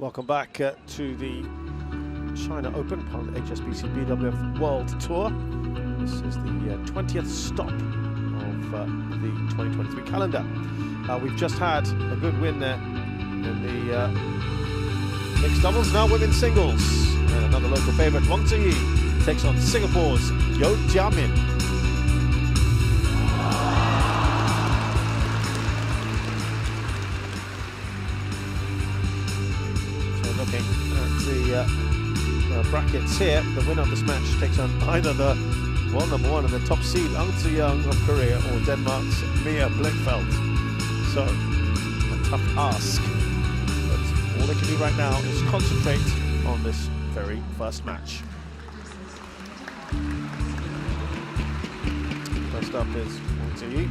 Welcome back to the China Open, part of the HSBC BWF World Tour. This is the 20th stop of the 2023 calendar. We've just had a good win there in the mixed doubles, now women's singles. And another local favourite, Wang Zhi Yi, takes on Singapore's Yeo Jia Min. Looking at the brackets here, the winner of this match takes on either the number one and the top seed, Ang Tzu-young of Korea, or Denmark's Mia Blichfeldt. So, a tough ask. But all they can do right now is concentrate on this very first match. First up is Wang Zhi Yi.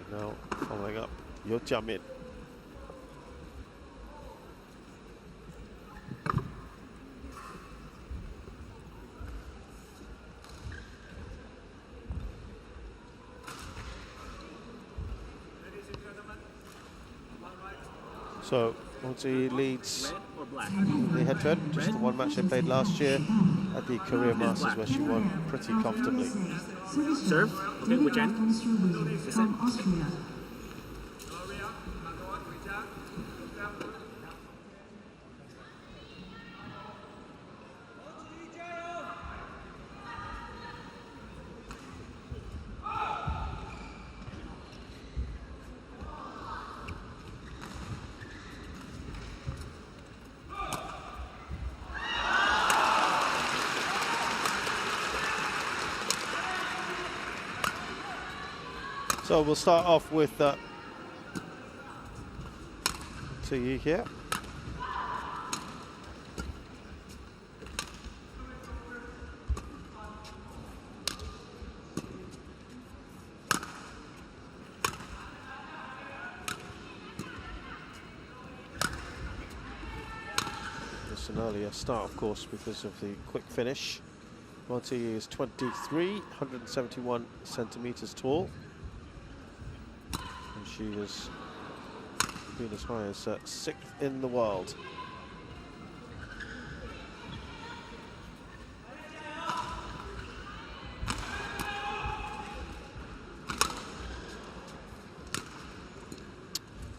Now following up, Yeo Jia Min. So Wang Zhi Yi leads the head-to-head, just the one match they played last year at the Korea Masters, where she won pretty comfortably. Serve, okay, which end? So we'll start off with Zhi Yi here. It's an earlier start, of course, because of the quick finish. Wang Zhi Yi is 23, 171 centimeters tall. She has been as high as 6th in the world.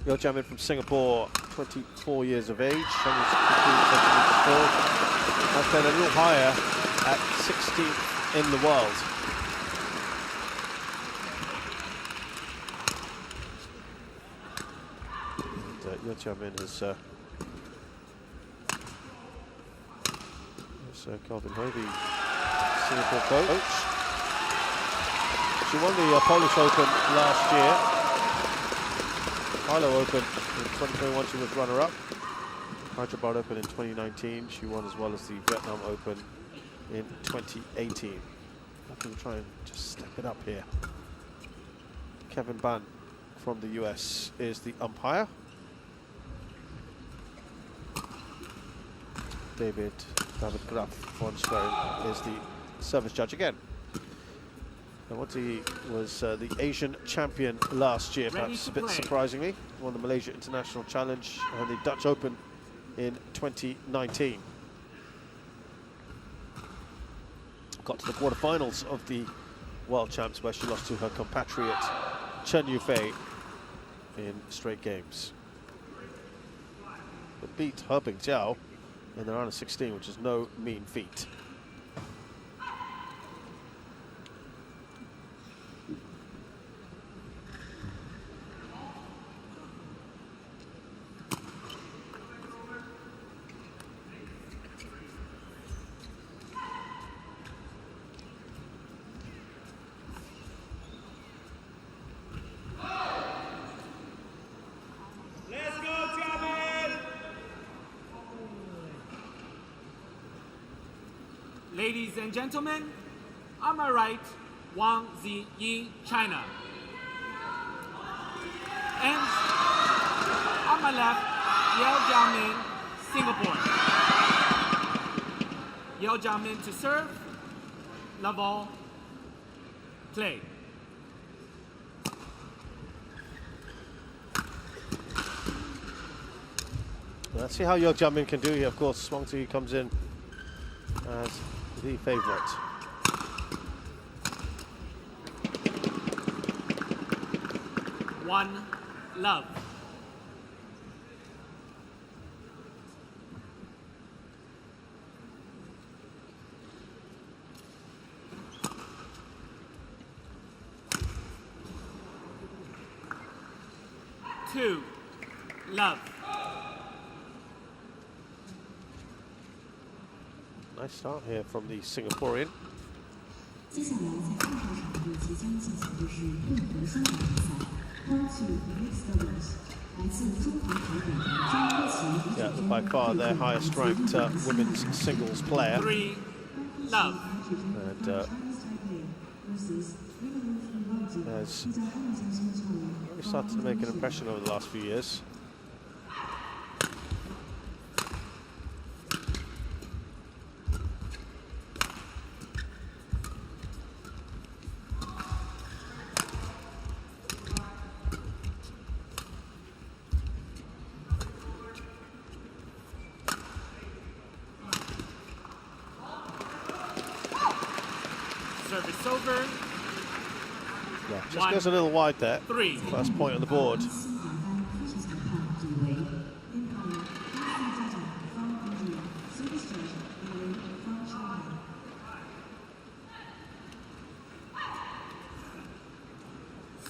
Yeo Jia Min from Singapore, 24 years of age, 162 centimeters tall. Has been a little higher at 16th in the world. Yeo Jia Min is Calvin Ho, the Singapore coach. She won the Polish Open last year. Milo Open in 2021, she was runner-up. Hyderabad Open in 2019, she won, as well as the Vietnam Open in 2018. I'm going to try and just step it up here. Kevin Ban from the US is the umpire. David Graf von Schwerin is the service judge again. And Wang Zhi Yi was the Asian champion last year, perhaps a bit surprisingly. Won the Malaysia International Challenge and the Dutch Open in 2019. Got to the quarterfinals of the World Champs, where she lost to her compatriot Chen Yufei in straight games. But beat He Bingjiao in the round of 16, which is no mean feat. Ladies and gentlemen, on my right, Wang Zhi Yi, China. And on my left, Yeo Jia Min, Singapore. Yeo Jia Min to serve. Level. Play. Let's see how Yeo Jia Min can do here. Of course, Wang Zhi Yi comes in as the favourite. One love. Two love. Nice start here from the Singaporean. 接下来在二号场地即将进行的是混合双打比赛 ，R32 mixed doubles， 来自中华台北的张科琪。 Yeah, by far their highest ranked women's singles player. Three love. And has really started to make an impression over the last few years. Service over. Yeah, just goes a little wide there. Three. First point on the board.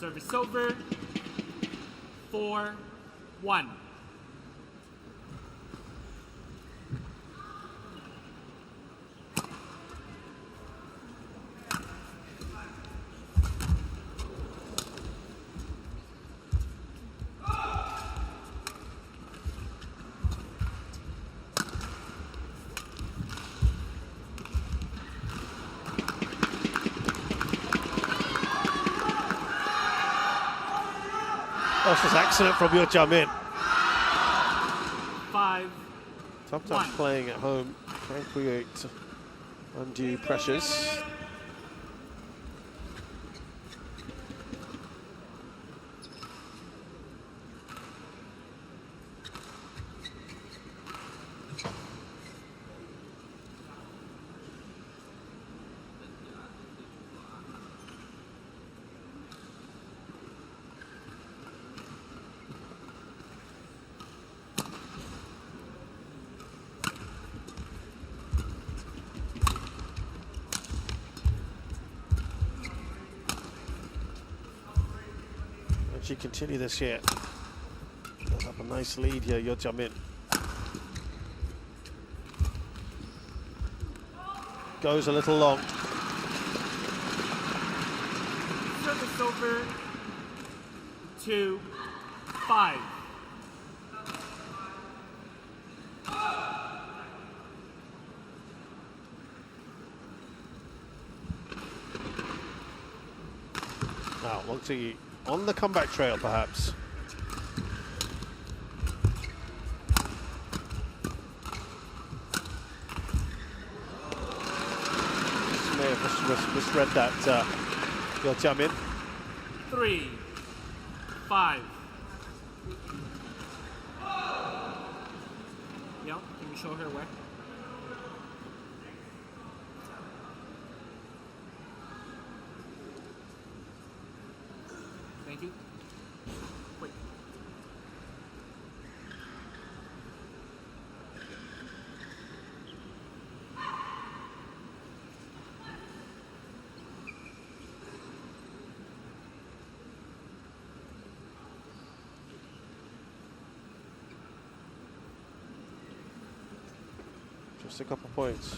Service over. 4-1. This is excellent from Yeo Jia Min. 5-1. Sometimes playing at home can create undue pressures. She continue this year. Built up a nice lead here, Yeo Jia Min. Goes a little long. Service over. 2-5. Now, Wang Zhi Yi on the comeback trail, perhaps. May have misread that, Yeo Jia Min. 3-5. Yeah, can you show her where? Thank you. Wait. Just a couple points.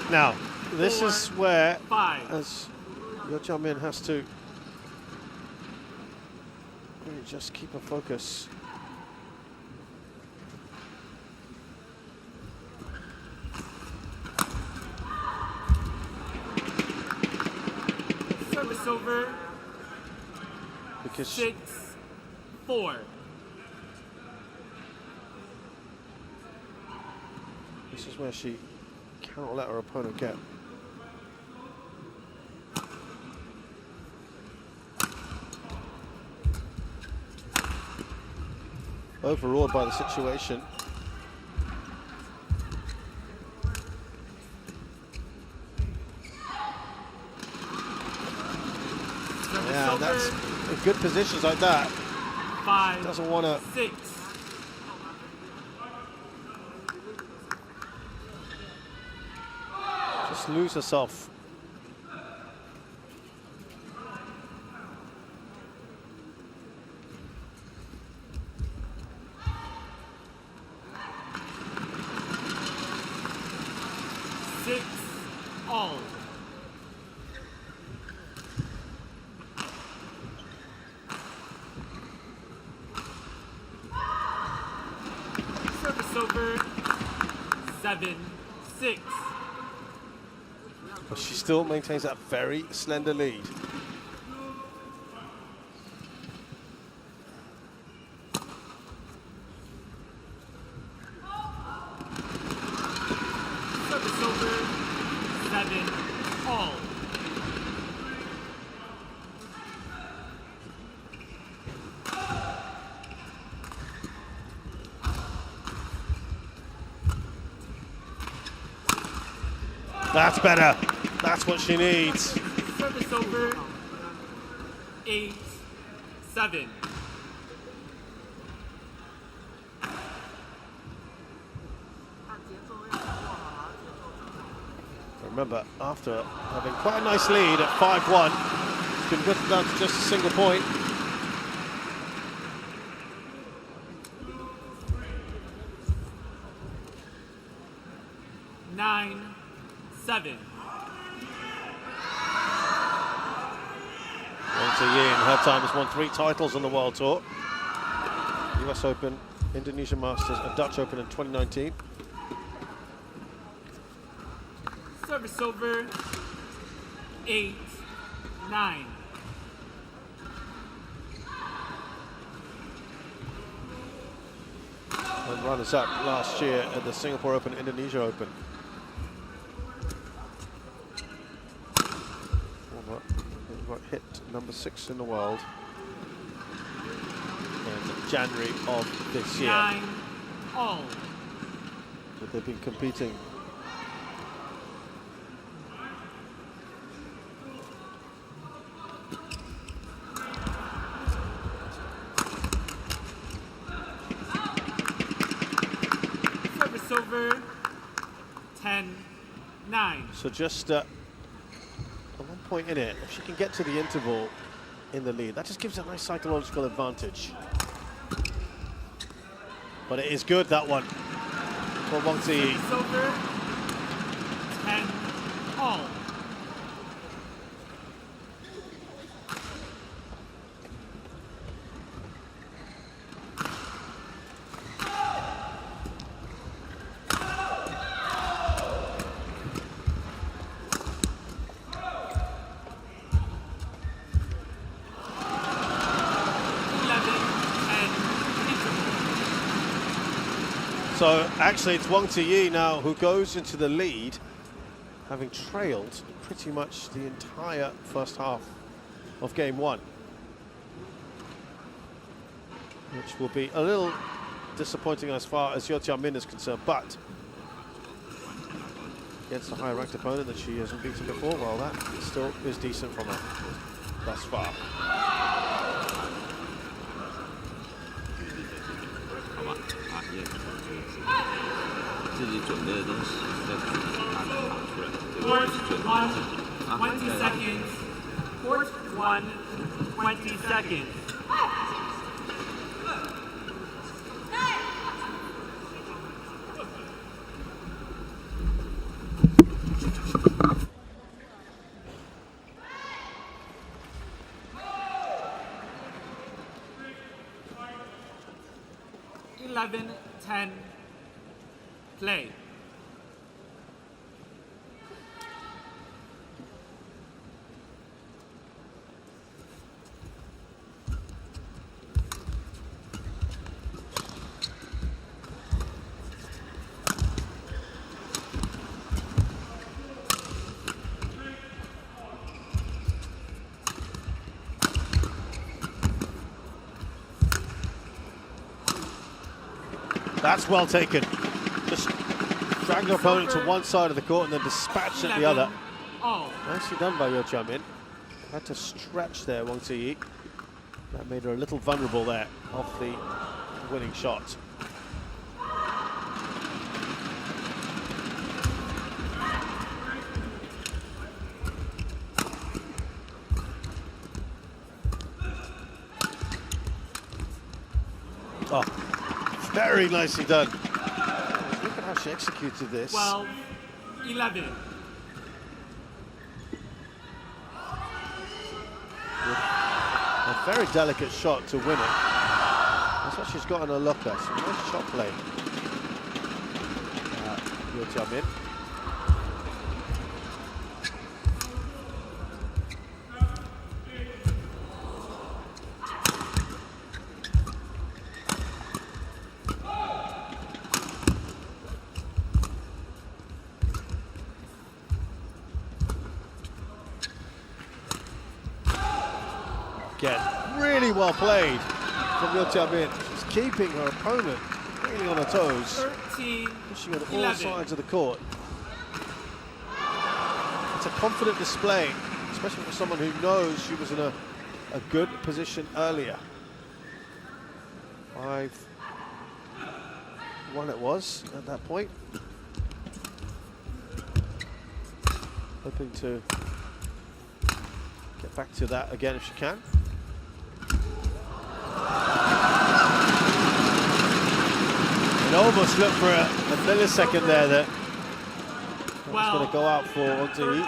Now, this is where, 5. as Yeo Jia Min has to really just keep a focus. Service over. Because 6-4. this is where she cannot let her opponent get. Overawed by the situation. Yeah, that's in good positions like that. 5. Doesn't want to 6. just lose herself. All. Service over. 7-6. But she still maintains that very slender lead. Service over. 7-all. That's better. That's what she needs. Service over. 8-7. Remember, after having quite a nice lead at 5-1, it's been whittled down to just a single point. Nine, 7. Wang Zhi Yi in her time has won 3 titles on the World Tour. US Open, Indonesian Masters and Dutch Open in 2019. Service over. 8-9. And runners-up last year at the Singapore Open, Indonesia Open. Well, hit number 6 in the world in January of this year. 9-all. But they've been competing. Service over. 10-9. So just at 1 point in it, if she can get to the interval in the lead, that just gives her a nice psychological advantage. But it is good, that one, for Wang Zhi Yi. Service over. 10-all. So actually it's Wang Zhi Yi now who goes into the lead, having trailed pretty much the entire first half of game 1. Which will be a little disappointing as far as Yeo Jia Min is concerned, but against a higher ranked opponent that she hasn't beaten before, well, that still is decent from her thus far. Court 1, 20 seconds. Court 1, 20 seconds. Eleven, 10, play. That's well taken. Just dragged the opponent to one side of the court and then dispatched at the other. Nicely done by Yeo Jia Min. Had to stretch there, Wang Zhi Yi. That made her a little vulnerable there off the winning shot. Oh, very nicely done. Look at how she executed this. 12-11. A very delicate shot to win it. That's what she's got on her locker. Some nice shot play. Yeo Jia Min. Again, really well played from Yeo Jia Min. She's keeping her opponent really on her toes, pushing on all sides of the court. It's a confident display, especially for someone who knows she was in a good position earlier. 5-1 it was at that point. Hoping to get back to that again if she can. It almost looked for a millisecond there that was going to go out for Wang Zhi Yi.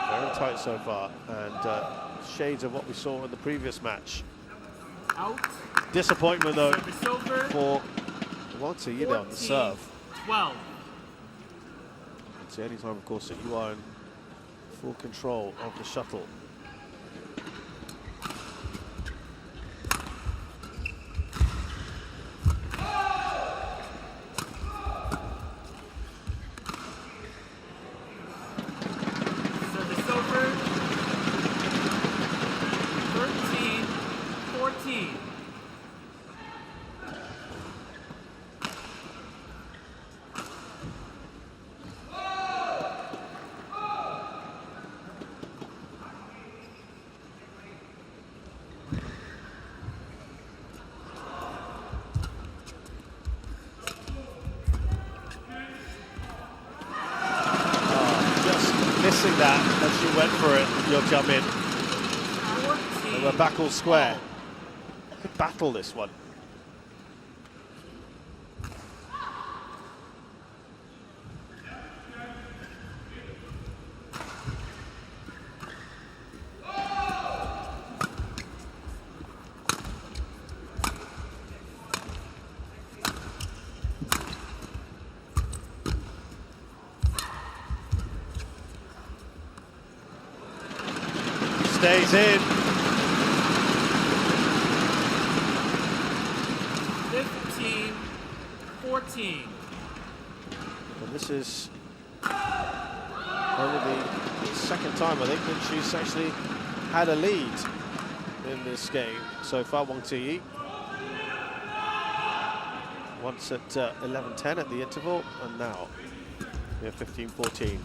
Very tight so far, and shades of what we saw in the previous match. Disappointment though for Wang Zhi Yi on the serve. 12. It's the only time, of course, that you are in full control of the shuttle. Service over. 13-14. Missing that as she went for it, Yeo Jia Min. They were back all square. Good battle, this one. Stays in. 15-14. And this is only the second time, I think, that she's actually had a lead in this game so far, Wang Zhi Yi. Once at 11-10 at the interval, and now we're 15-14.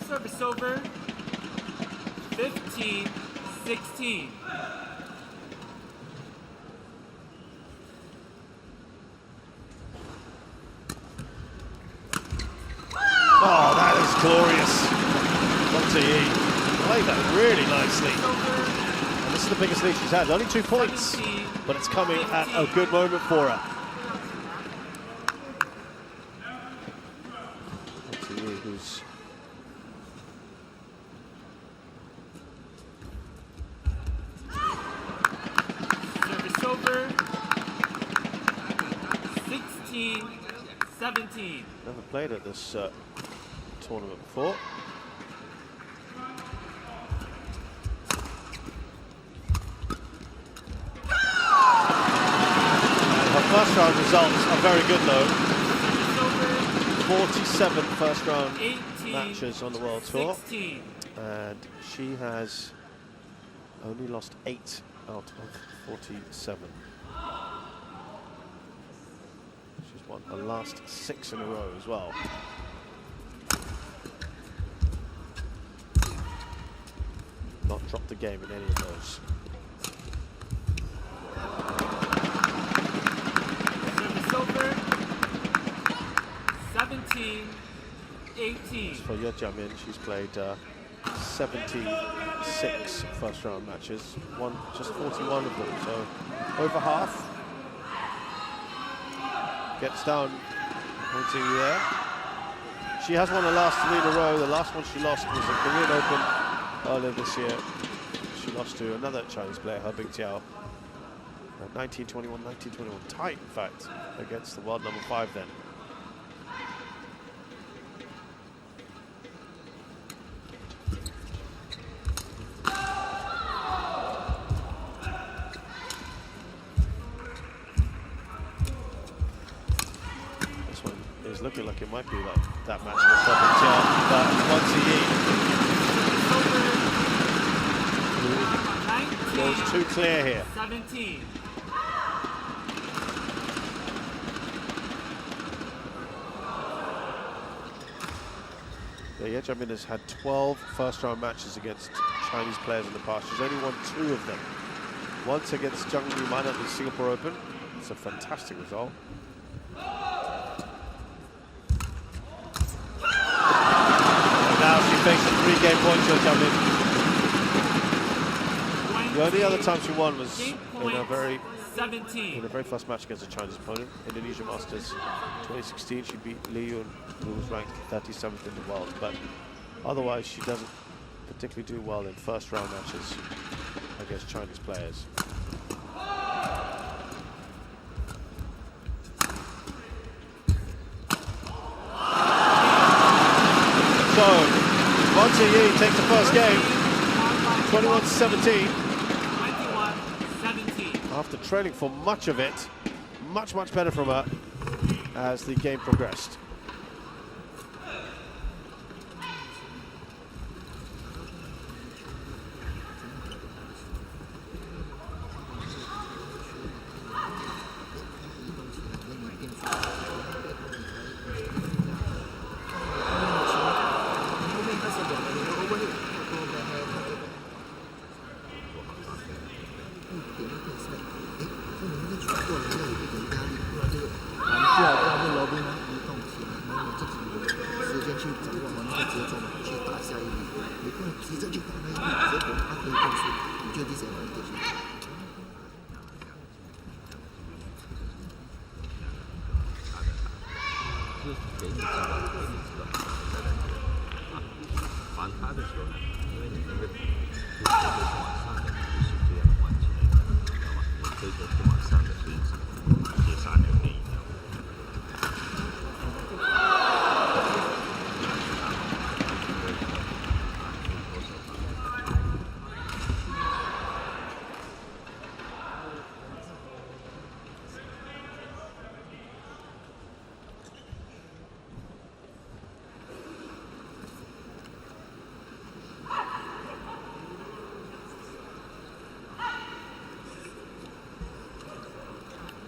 Service over. 15-16. Oh, that is glorious. Wang Zhi Yi played that really nicely. And this is the biggest lead she's had. Only 2 points, but it's coming at a good moment for her. over. 16-17. Never played at this tournament before. First round results are very good though. 47 first round matches on the World Tour. And she has only lost 8 out of 47. She's won her last 6 in a row as well. Not dropped a game in any of those. Over 17-18. For Yeo Jia Min, she's played 76 first round matches, won just 41 of them, so over half. Gets down into there. She has won her last 3 in a row. The last one she lost was at Korean Open earlier this year. She lost to another Chinese player, He Bingtiao. 1921, 1921, tight in fact, against the world number 5 then. This one is looking like it might be like that match with Wang Zhi Yi. Goes too clear here. 17. Yeo Jia Min has had 12 first-round matches against Chinese players in the past. She's only won 2 of them. Once against Zhang Yuman at the Singapore Open. It's a fantastic result. And now she faces 3-game points, Yeo Jia Min. The only other time she won was in a very first match against a Chinese opponent, Indonesia Masters 2016. She beat Li Yun, who was ranked 37th in the world. But otherwise, she doesn't particularly do well in first-round matches against Chinese players. So, Wang Zhi Yi takes the first game, 21-17. After trailing for much of it, much better from her as the game progressed.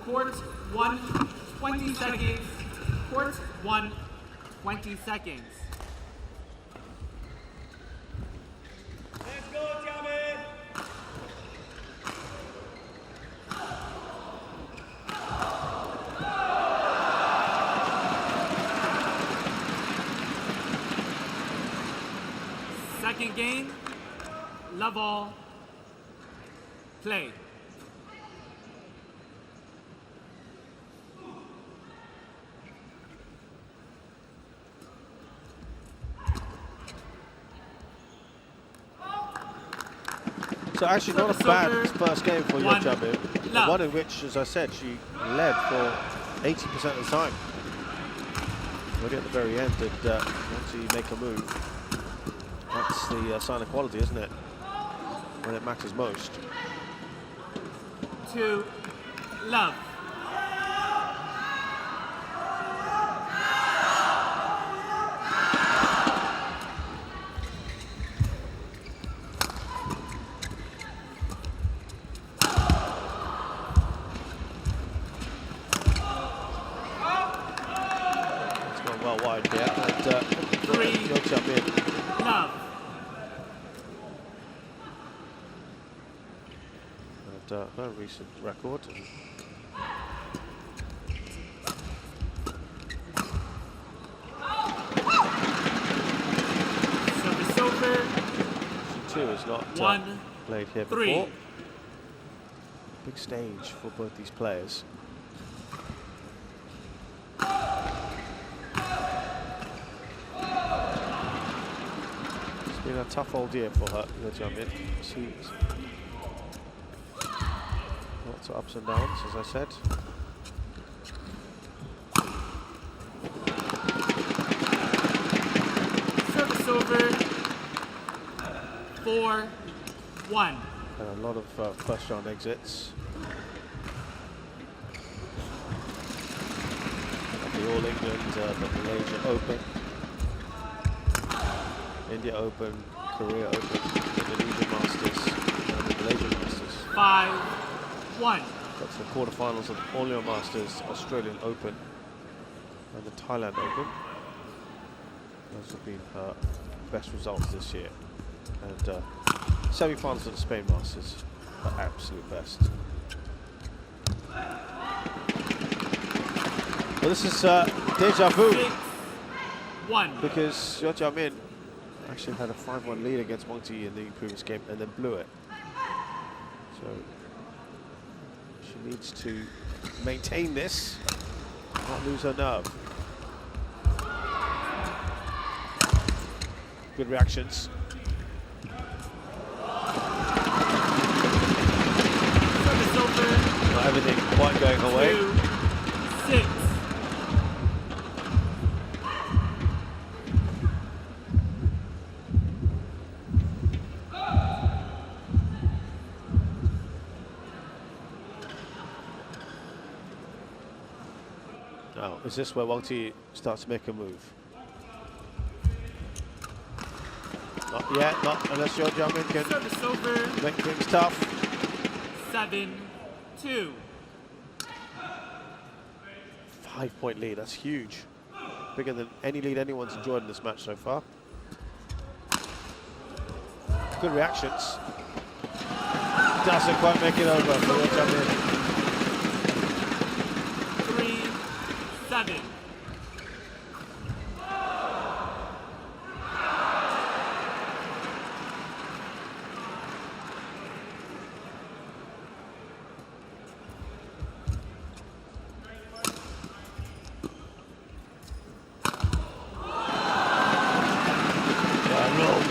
Court 1, 20 seconds. Court 1, 20 seconds. Let's go, Jia Min! Second game, level, play. So So actually not a bad first game for Yeo Jia Min. Love. One in which, as I said, she led for 80% of the time. Really at the very end, and once you make a move, that's the sign of quality, isn't it? When it matters most. 2 love. Well wide here, and 3 Yeo Jia Min. love. And her recent record. Service over. She too has not 1 played here 3. before. Big stage for both these players. It's been a tough old year for her, Yeo Jia Min. She's lots of ups and downs, as I said. Service over. 4 1. And a lot of first round exits. At the All England, the Malaysia Open, India Open, Korea Open, Indonesia Masters, and the Malaysia Masters. 5 1. Got to the quarterfinals of the All Masters, Australian Open, and the Thailand Open. Those have been her best results this year. And semi-finals of the Spain Masters, her absolute best. Well, this is deja vu, 6 1. because Yeo Jia Min actually had a 5-1 lead against Wang Zhi Yi in the previous game and then blew it. So she needs to maintain this, not lose her nerve. Good reactions. Service over. Not everything quite going her way. 2 6. Now, is this where Wang Zhi Yi starts to make a move? Not yet, not unless Yeo Jia Min can Service over. make things tough. 7 2. 5-point lead, that's huge. Bigger than any lead anyone's enjoyed in this match so far. Good reactions. Doesn't quite make it over for Yeo Jia Min. 3 7.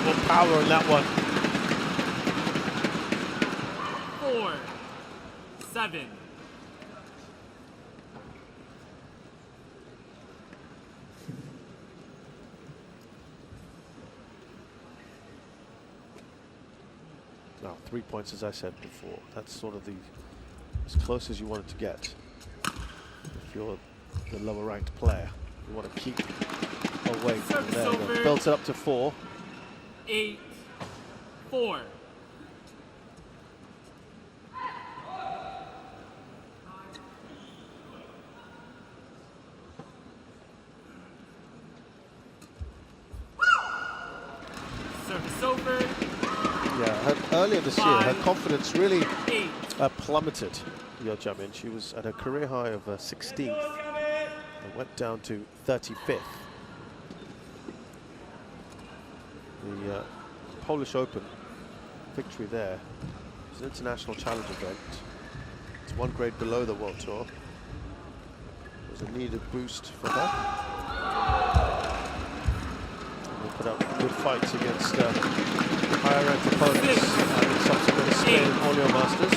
Real power in that one. 4 7. Now, 3 points, as I said before. That's sort of as close as you want it to get. If you're the lower ranked player, you want to keep away from Service there. over. Built it up to 4. 8 4. Service over. Yeah, earlier this year, her 5, confidence really 8. plummeted. Yeo Jia Min. She was at a career high of 16th and went down to 35th. The Polish Open victory there is an international challenge event. It's one grade below the World Tour. It was a needed boost for her. And we'll put up good fights against higher-ranked opponents and subsequently Spain all your Masters.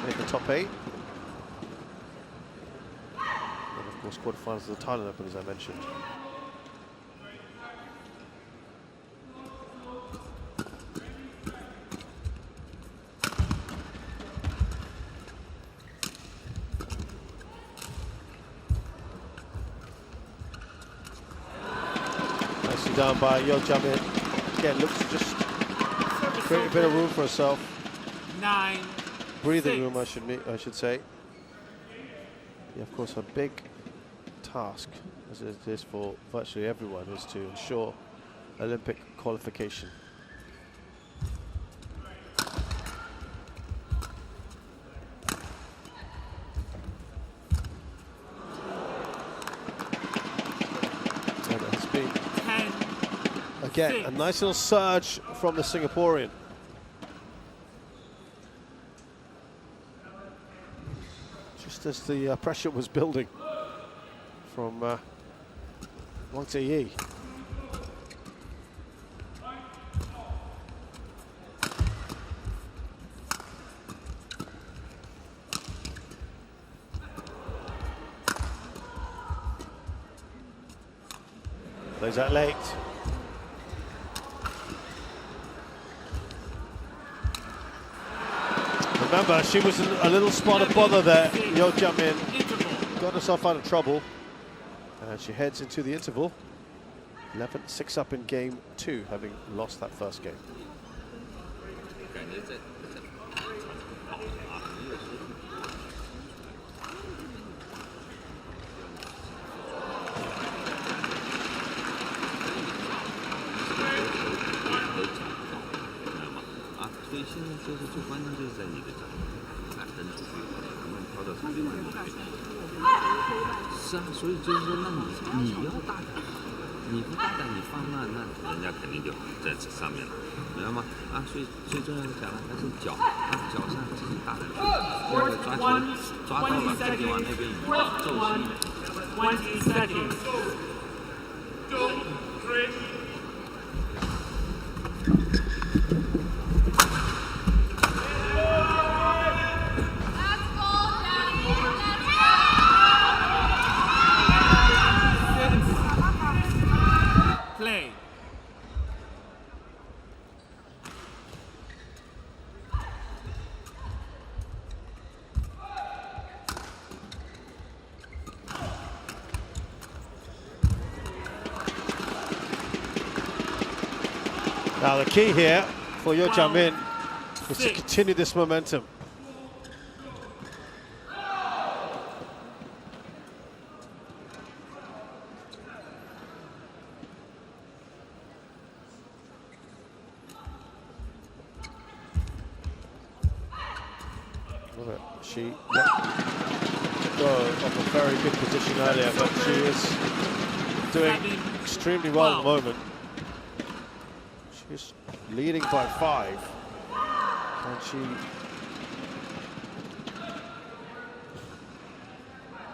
Made the top 8. And of course, quarterfinals of the Thailand Open, as I mentioned. Down by Yeo Jia Min. Again, looks to just create a bit of room for herself. 9, Breathing room, I should say. Yeah, of course, her big task, as it is for virtually everyone, is to ensure Olympic qualification. And it has been, again, a nice little surge from the Singaporean. Just as the pressure was building from Wang Zhi Yi. Plays that late. Remember, she was in a little spot of bother there. Yeo Jia Min got herself out of trouble. And she heads into the interval. 11-6 up in game 2, having lost that first game. Play. Now the key here for Yeo Jia Min is to continue this momentum. She let go of a very good position earlier, but she is doing extremely well at the moment. She's leading by 5, and she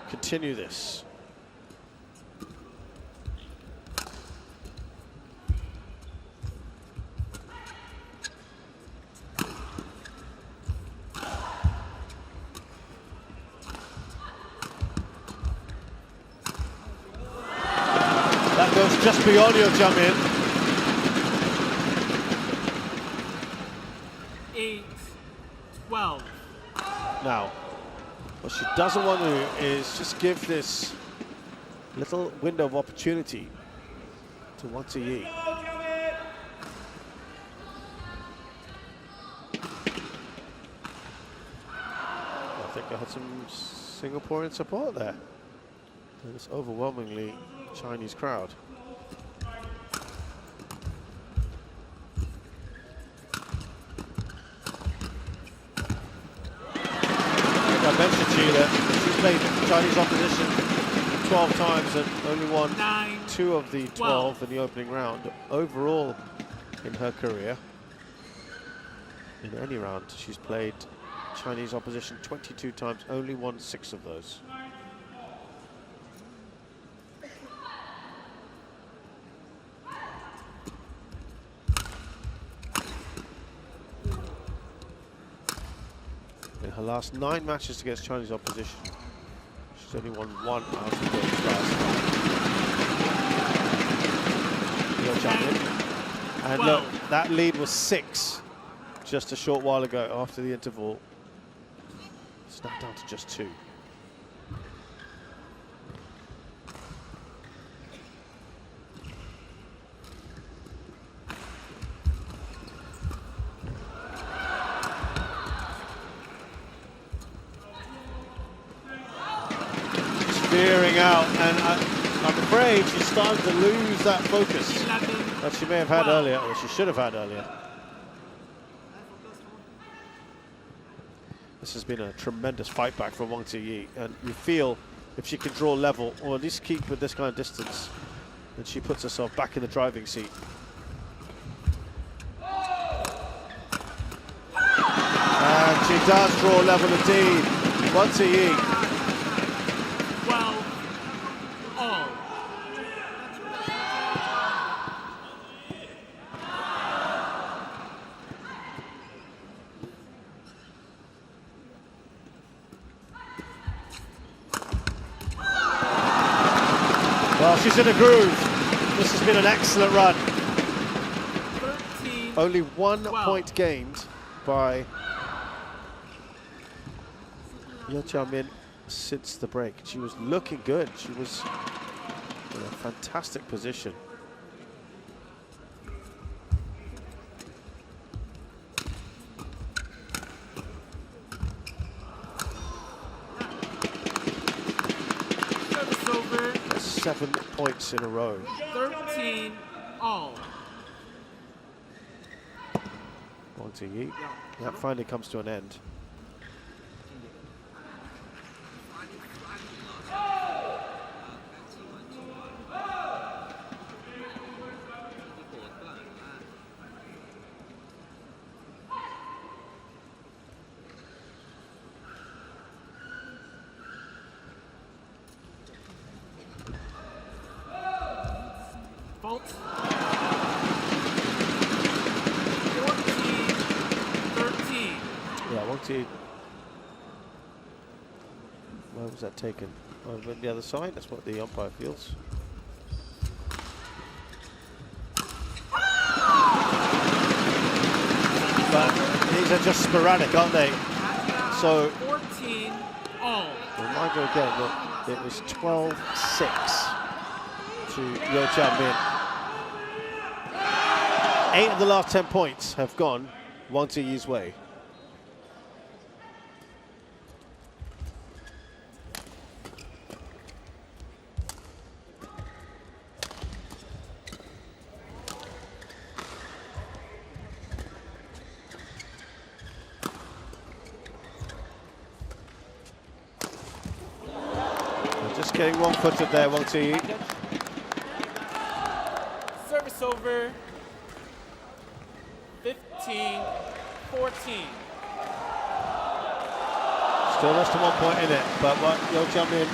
continue this. That goes just beyond Yeo Jia Min. 8-12. Now, what she doesn't want to do is just give this little window of opportunity to Wang Zhi Yi. I think I had some Singaporean support there. This overwhelmingly Chinese crowd. I mentioned to you that she's played Chinese opposition 12 times and only won 2 of the 12 in the opening round. Overall, in her career, in any round, she's played Chinese opposition 22 times, only won 6 of those. her last 9 matches against Chinese opposition. She's only won 1 out of those last 9. Yeo Jia Min. And look, that lead was 6 just a short while ago after the interval. It's now down to just 2. Veering out, and I'm afraid she's starting to lose that focus that she may have had earlier, or she should have had earlier. This has been a tremendous fight back from Wang Zhi Yi, and you feel if she can draw level, or at least keep with this kind of distance, then she puts herself back in the driving seat. And she does draw level indeed. Wang Zhi Yi. Well, she's in a groove. This has been an excellent run. 13, Only 1 point gained by Yeo Jia Min since the break. She was looking good. She was in a fantastic position. service over. 7 points in a row. 13 all. Wang Zhi Yi. That finally comes to an end. Fault. 14, 13. Yeah, Wang Zhi Yi. Where was that taken? Oh, went the other side. That's what the umpire feels. But these are just sporadic, aren't they? So 14 all. remind you again that it was 12-6 to Yeo Jia Min. 8 of the last 10 points have gone Wang Zhi Yi's way. Just getting wrong-footed there, Wang Zhi Yi. Service over. 15, 14. Still less than 1 point in it, but Yeo Jia Min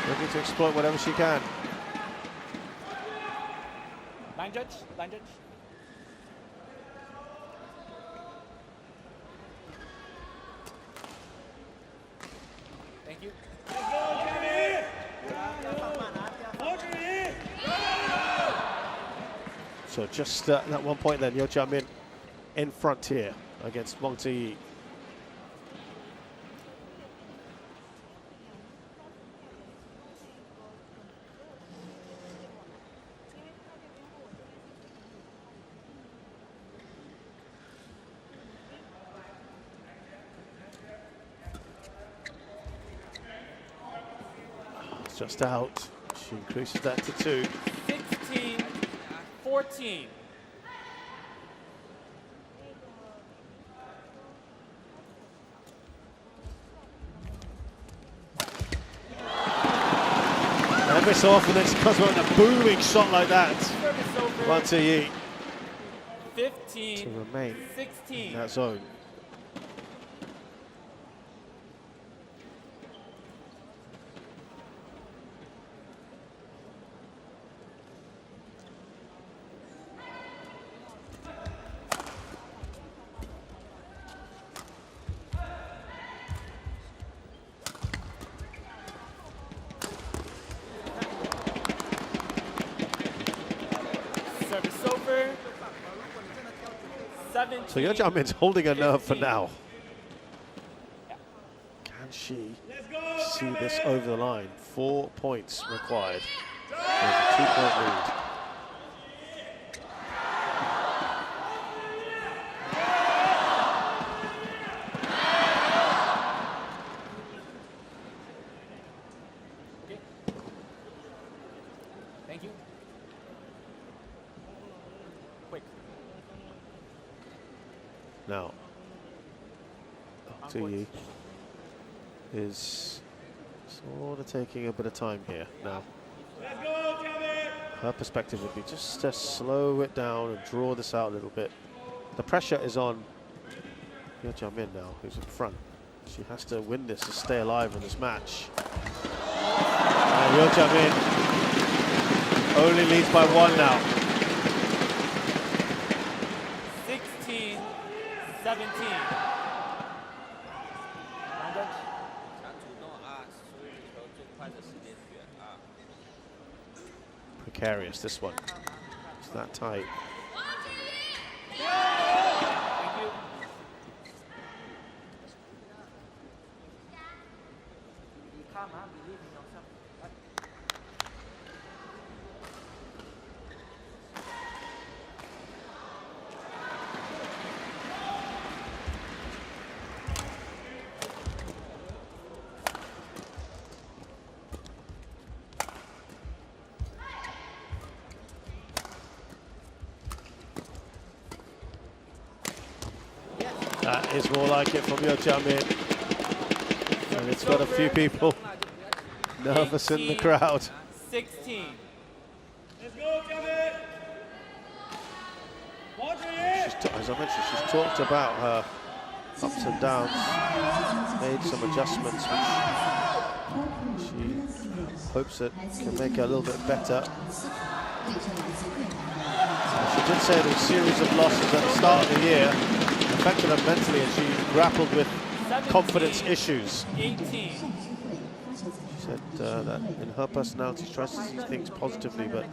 looking to exploit whatever she can. Line judge, line judge. Thank you. So just that 1 point then, Yeo Jia Min in front here against Wang Zhi Yi. It's just out. She increases that to 2. 16, 14. Every so often it comes with a booming shot like that. Service over. Wang Zhi Yi 15, to remain 16. in that zone. So Yeo Jia Min's holding her nerve for now. Can she see this over the line? 4 points required. There's a 2-point lead. Thank you. Quick. Now, Zhi Yi is sort of taking a bit of time here now. Her perspective would be just to slow it down and draw this out a little bit. The pressure is on Yeo Jia Min now, who's in front. She has to win this to stay alive in this match. And Yeo Jia Min only leads by 1 now. 16-17. Precarious, this one. It's that tight. Thank you. Be calm, believe in yourself. That is more like it from Yeo Jia Min. And it's got a few people nervous in the crowd. 16. As I mentioned, she's talked about her ups and downs, made some adjustments which she hopes that can make her a little bit better. She did say there was a series of losses at the start of the year affected her mentally, and she grappled with confidence issues. 18. She said that in her personality she tries to see things positively, but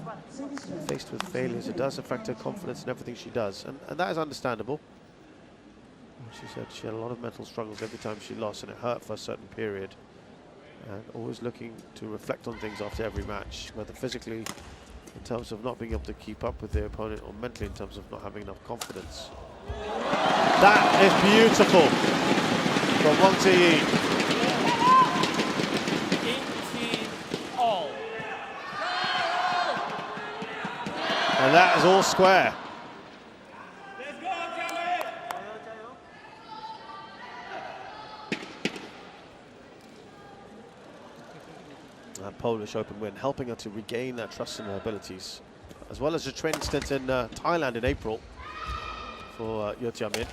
faced with failures, it does affect her confidence in everything she does, and that is understandable. She said she had a lot of mental struggles every time she lost, and it hurt for a certain period, and always looking to reflect on things after every match, whether physically in terms of not being able to keep up with their opponent, or mentally in terms of not having enough confidence. That is beautiful from Wang Zhi Yi. 18 all. And that is all square. That Polish Open win, helping her to regain that trust in her abilities, as well as a training stint in Thailand in April for Yeo Jia Min.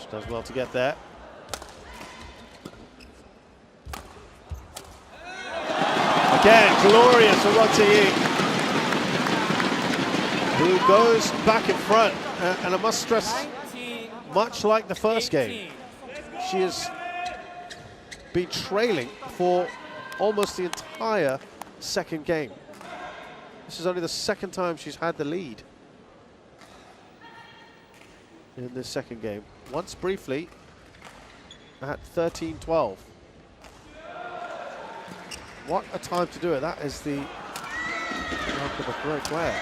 She does well to get there. Again, glorious for Wang Zhi Yi, who goes back in front. And I must stress, 19, much like the first 18. game, she has been trailing for almost the entire second game. This is only the second time she's had the lead in this second game. Once briefly at 13-12. What a time to do it. That is the mark of a great player.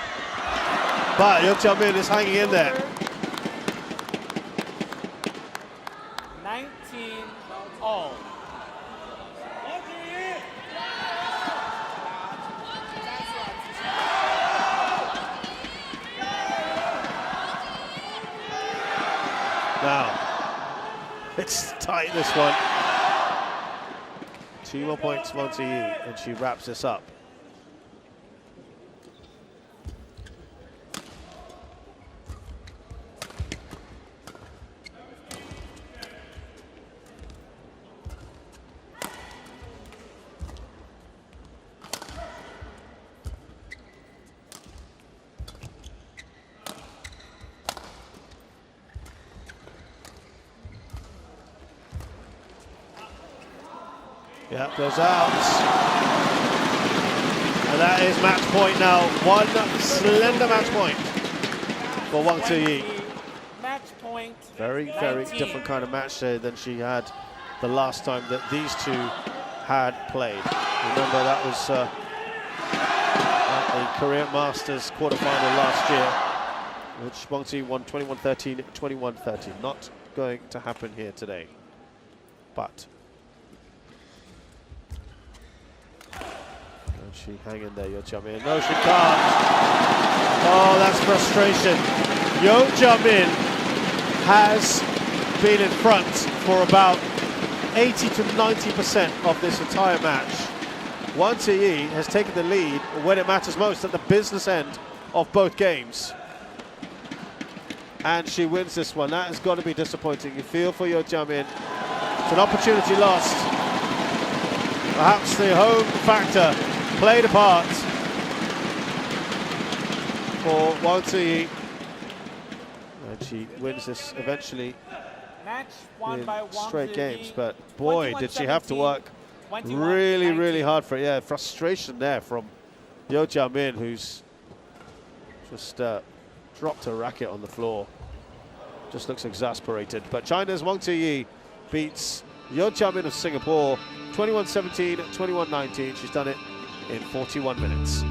But Yeo Jia Min is hanging in there. 19 all. Now, it's tight, this one. 2 more points for Wang Zhi Yi, and she wraps this up. Yeah, goes out. And that is match point now. One slender match point for Wang Zhi Yi. Match point. Very, very different kind of match there than she had the last time that these two had played. Remember, that was at the Korean Masters quarterfinal last year, which Wang Zhi Yi won 21-13, 21-13. Not going to happen here today. But can she hang in there, Yeo Jia Min? No, she can't. Oh, that's frustration. Yeo Jia Min has been in front for about 80 to 90% of this entire match. Wang Zhi Yi has taken the lead when it matters most, at the business end of both games. And she wins this one. That has got to be disappointing. You feel for Yeo Jia Min. It's an opportunity lost. Perhaps the home factor played a part for Wang Zhi Yi. And she wins this eventually Match won in by Wang straight Zhi games. Yi. But boy, did she have to work 21-17, really, 21-19. really hard for it. Yeah, frustration there from Yeo Jia Min, who's just dropped her racket on the floor. Just looks exasperated. But China's Wang Zhi Yi beats Yeo Jia Min of Singapore 21-17, 21-19. She's done it in 41 minutes.